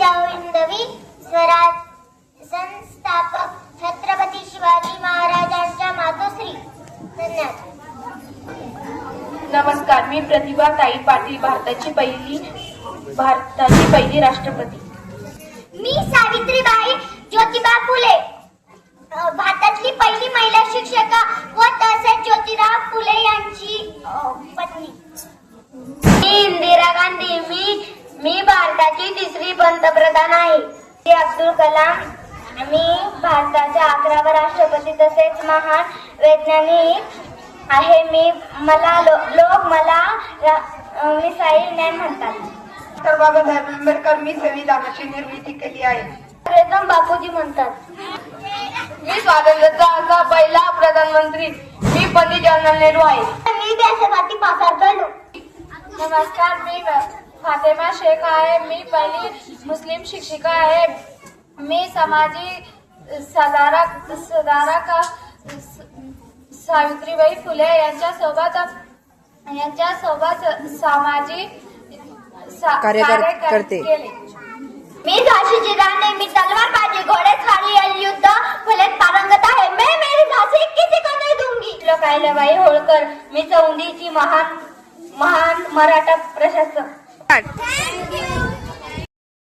हिंदवी स्वराज संस्थापक छत्रपती शिवाजी महाराजांच्या मातोश्री. धन्यवाद. नमस्कार, मी प्रतिभा ताई पाटील, भारताची पहिली राष्ट्रपती. मी सावित्रीबाई ज्योतिबा फुले, भारतातली पहिली महिला शिक्षिका व तसेच ज्योतिराव फुले यांची पत्नी. मी इंदिरा गांधी, मी भारताची तिसरी पंतप्रधान आहे. मी अब्दुल कलाम, मी भारताचा 11वा राष्ट्रपती तसेच महान वैज्ञानिक आहे. लोक मला मिसाईल मॅन म्हणतात. डॉक्टर बाबासाहेब आंबेडकर, मी संविधानाची निर्मिती केली आहे. प्रेतम बापूजी म्हणतात. मी स्वातंत्र्याचा पहिला प्रधानमंत्री, मी पंडित जवाहरलाल नेहरू आहे. मी देशभक्ती पसार करलो. नमस्कार, मी फातेमा शेख आहे, मी पहिली मुस्लिम शिक्षिका आहे. मी सामाजिक सुधारक सावित्रीबाई फुले यांच्यासोबत सामाजिक कार्य करते. मी झाशीची राणी, मी तलवारबाजी, घोडेस्वारी, युद्ध फुलेत पारंगत आहे. मैं मेरी झांसी किसी को नहीं दूंगी. लोकायलाबाई होळकर, मी चौंडीची महान मराठा प्रशासक.